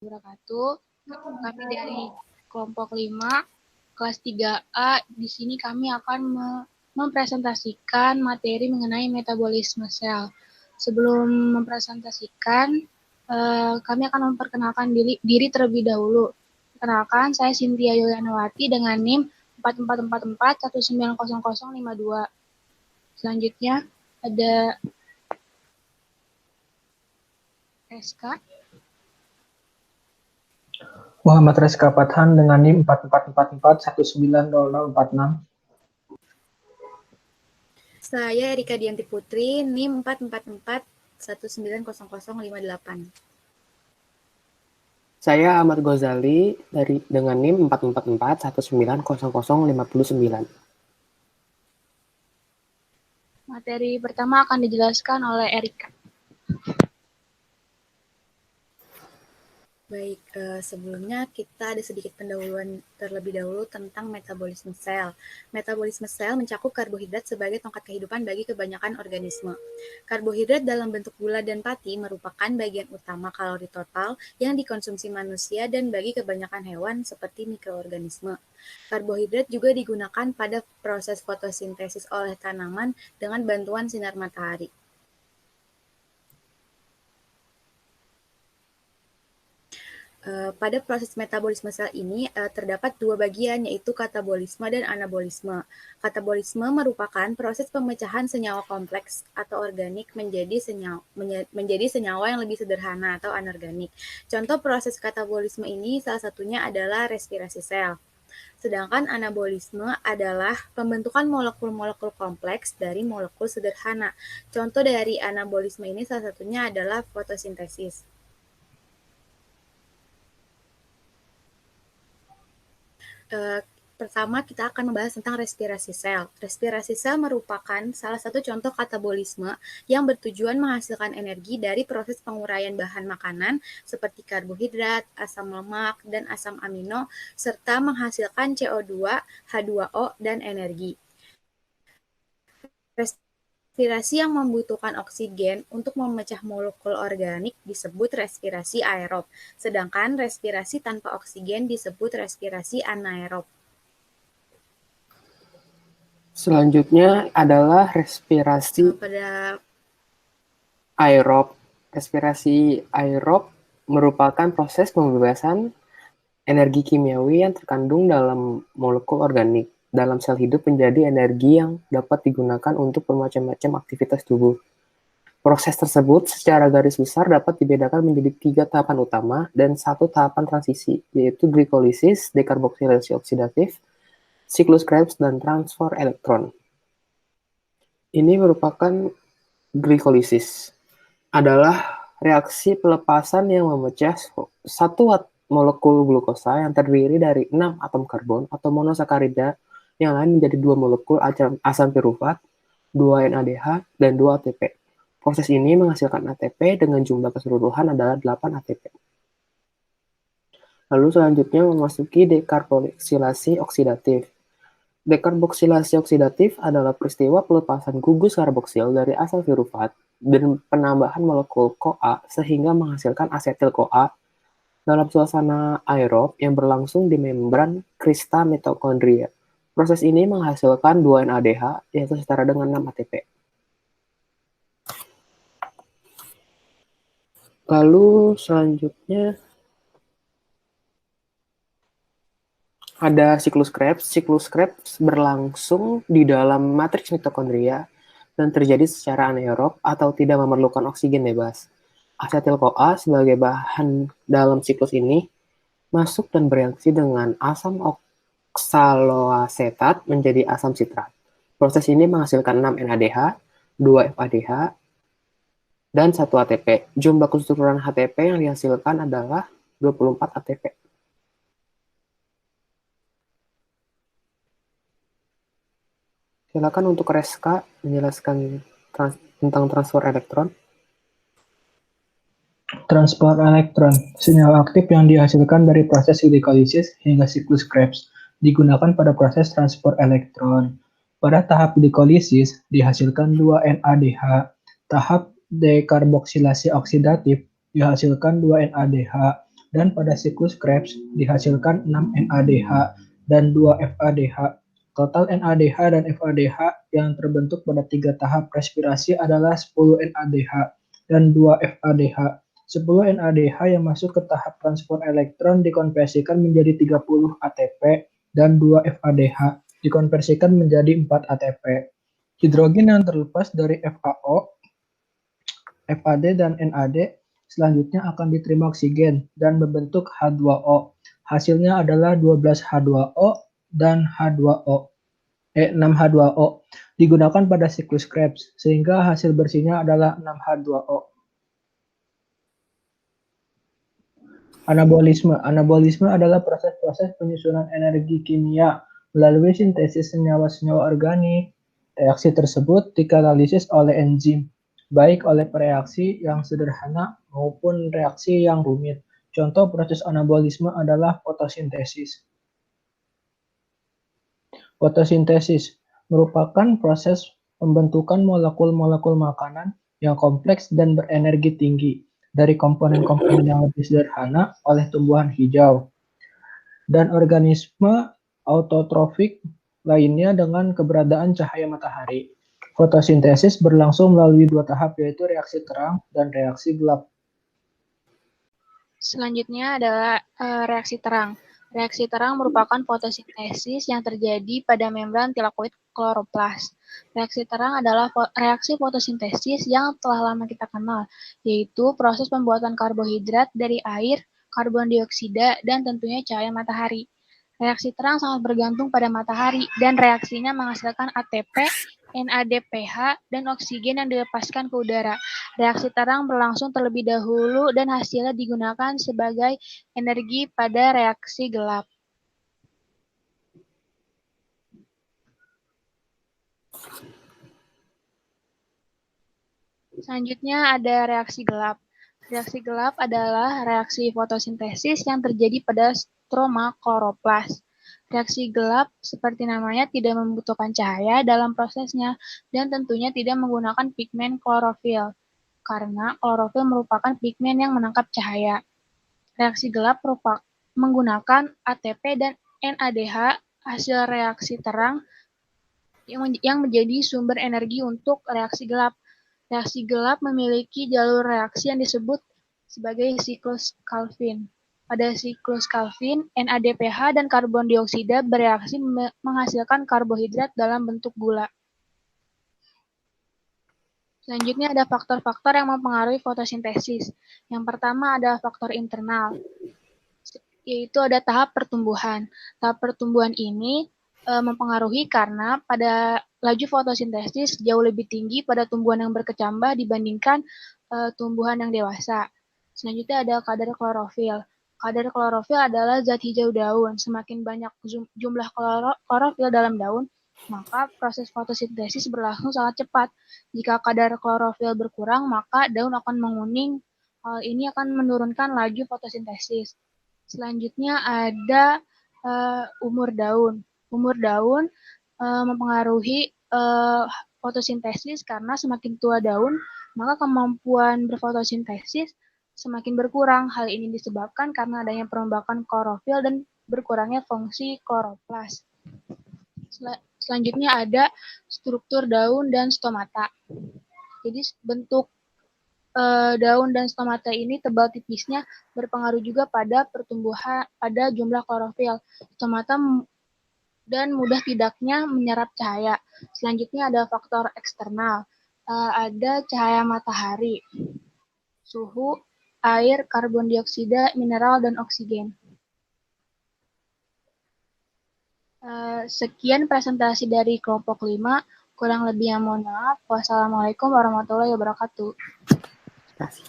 Wabarakatuh. Kami dari kelompok 5, kelas 3A. Di sini kami akan mempresentasikan materi mengenai metabolisme sel. Sebelum mempresentasikan, kami akan memperkenalkan diri terlebih dahulu. Perkenalkan, saya Cynthia Yulianawati dengan NIM 4444190052. Selanjutnya ada Reska. Muhammad Reska Fathan dengan NIM 4444190046. Saya Erika Dianti Putri, NIM 4441900058. Saya Ahmad Ghazali dengan NIM 4441900059. Materi pertama akan dijelaskan oleh Erika. Baik, sebelumnya kita ada sedikit pendahuluan terlebih dahulu tentang metabolisme sel. Metabolisme sel mencakup karbohidrat sebagai tongkat kehidupan bagi kebanyakan organisme. Karbohidrat dalam bentuk gula dan pati merupakan bagian utama kalori total yang dikonsumsi manusia dan bagi kebanyakan hewan seperti mikroorganisme. Karbohidrat juga digunakan pada proses fotosintesis oleh tanaman dengan bantuan sinar matahari. Pada proses metabolisme sel ini terdapat dua bagian, yaitu katabolisme dan anabolisme. Katabolisme merupakan proses pemecahan senyawa kompleks atau organik menjadi senyawa yang lebih sederhana atau anorganik. Contoh proses katabolisme ini salah satunya adalah respirasi sel. Sedangkan anabolisme adalah pembentukan molekul-molekul kompleks dari molekul sederhana. Contoh dari anabolisme ini salah satunya adalah fotosintesis. Pertama, kita akan membahas tentang respirasi sel. Respirasi sel merupakan salah satu contoh katabolisme yang bertujuan menghasilkan energi dari proses penguraian bahan makanan seperti karbohidrat, asam lemak, dan asam amino, serta menghasilkan CO2, H2O, dan energi. Respirasi yang membutuhkan oksigen untuk memecah molekul organik disebut respirasi aerob, sedangkan respirasi tanpa oksigen disebut respirasi anaerob. Selanjutnya adalah respirasi aerob. Respirasi aerob merupakan proses pembebasan energi kimiawi yang terkandung dalam molekul organik dalam sel hidup menjadi energi yang dapat digunakan untuk bermacam-macam aktivitas tubuh. Proses tersebut secara garis besar dapat dibedakan menjadi 3 tahapan utama dan 1 tahapan transisi, yaitu glikolisis, dekarboksilasi oksidatif, siklus Krebs, dan transfer elektron. Ini merupakan glikolisis. Adalah reaksi pelepasan yang memecah satu molekul glukosa yang terdiri dari 6 atom karbon atau monosakarida yang lain menjadi 2 molekul asam pirufat, 2 NADH, dan 2 ATP. Proses ini menghasilkan ATP dengan jumlah keseluruhan adalah 8 ATP. Lalu selanjutnya memasuki dekarboksilasi oksidatif. Dekarboksilasi oksidatif adalah peristiwa pelepasan gugus karboksil dari asam pirufat dan penambahan molekul CoA sehingga menghasilkan asetil-CoA dalam suasana aerob yang berlangsung di membran krista mitokondria. Proses ini menghasilkan 2 NADH yaitu setara dengan 6 ATP. Lalu selanjutnya ada siklus Krebs. Siklus Krebs berlangsung di dalam matriks mitokondria dan terjadi secara anaerob atau tidak memerlukan oksigen bebas. Asetil-CoA sebagai bahan dalam siklus ini masuk dan bereaksi dengan asam oksaloasetat menjadi asam sitrat. Proses ini menghasilkan 6 NADH, 2 FADH, dan 1 ATP. Jumlah keseluruhan ATP yang dihasilkan adalah 24 ATP. Silakan untuk Reska menjelaskan tentang transfer elektron. Transport elektron, senyawa aktif yang dihasilkan dari proses glikolisis hingga siklus Krebs, digunakan pada proses transport elektron. Pada tahap glikolisis, dihasilkan 2 NADH. Tahap dekarboksilasi oksidatif, dihasilkan 2 NADH. dan pada siklus Krebs dihasilkan 6 NADH dan 2 FADH. Total NADH dan FADH yang terbentuk pada 3 tahap respirasi adalah 10 NADH dan 2 FADH. 10 NADH yang masuk ke tahap transport elektron dikonversikan menjadi 30 ATP dan 2 FADH dikonversikan menjadi 4 ATP. Hidrogen yang terlepas dari FAO, FAD dan NAD selanjutnya akan diterima oksigen dan membentuk H2O. Hasilnya adalah 12H2O dan 6H2O digunakan pada siklus Krebs sehingga hasil bersihnya adalah 6H2O. Anabolisme. Anabolisme adalah proses-proses penyusunan energi kimia melalui sintesis senyawa-senyawa organik. Reaksi tersebut dikatalisis oleh enzim, baik oleh reaksi yang sederhana maupun reaksi yang rumit. Contoh proses anabolisme adalah fotosintesis. Fotosintesis merupakan proses pembentukan molekul-molekul makanan yang kompleks dan berenergi tinggi dari komponen-komponen yang lebih sederhana oleh tumbuhan hijau dan organisme autotrofik lainnya dengan keberadaan cahaya matahari. Fotosintesis berlangsung melalui 2 tahap, yaitu reaksi terang dan reaksi gelap. Selanjutnya adalah reaksi terang. Reaksi terang merupakan fotosintesis yang terjadi pada membran tilakoid kloroplas. Reaksi terang adalah reaksi fotosintesis yang telah lama kita kenal, yaitu proses pembuatan karbohidrat dari air, karbon dioksida, dan tentunya cahaya matahari. Reaksi terang sangat bergantung pada matahari, dan reaksinya menghasilkan ATP, NADPH, dan oksigen yang dilepaskan ke udara. Reaksi terang berlangsung terlebih dahulu dan hasilnya digunakan sebagai energi pada reaksi gelap. Selanjutnya ada reaksi gelap. Reaksi gelap adalah reaksi fotosintesis yang terjadi pada stroma kloroplas. Reaksi gelap, seperti namanya, tidak membutuhkan cahaya dalam prosesnya dan tentunya tidak menggunakan pigmen klorofil, karena klorofil merupakan pigmen yang menangkap cahaya. Reaksi gelap menggunakan ATP dan NADH, hasil reaksi terang yang menjadi sumber energi untuk reaksi gelap. Reaksi gelap memiliki jalur reaksi yang disebut sebagai siklus Calvin. Pada siklus Calvin, NADPH dan karbon dioksida bereaksi menghasilkan karbohidrat dalam bentuk gula. Selanjutnya ada faktor-faktor yang mempengaruhi fotosintesis. Yang pertama ada faktor internal, yaitu ada tahap pertumbuhan. Tahap pertumbuhan ini mempengaruhi karena pada laju fotosintesis jauh lebih tinggi pada tumbuhan yang berkecambah dibandingkan tumbuhan yang dewasa. Selanjutnya ada kadar klorofil. Kadar klorofil adalah zat hijau daun. Semakin banyak jumlah klorofil dalam daun, maka proses fotosintesis berlangsung sangat cepat. Jika kadar klorofil berkurang, maka daun akan menguning. Hal ini akan menurunkan laju fotosintesis. Selanjutnya ada umur daun. Umur daun mempengaruhi fotosintesis karena semakin tua daun, maka kemampuan berfotosintesis semakin berkurang. Hal ini disebabkan karena adanya perombakan klorofil dan berkurangnya fungsi kloroplas. Selanjutnya ada struktur daun dan stomata. Jadi bentuk daun dan stomata ini tebal tipisnya berpengaruh juga pada pertumbuhan, pada jumlah klorofil. Stomata dan mudah tidaknya menyerap cahaya. Selanjutnya ada faktor eksternal. Ada cahaya matahari, suhu, air, karbon dioksida, mineral, dan oksigen. Sekian presentasi dari kelompok 5. Kurang lebihnya mohon maaf. Wassalamualaikum warahmatullahi wabarakatuh. Terima kasih.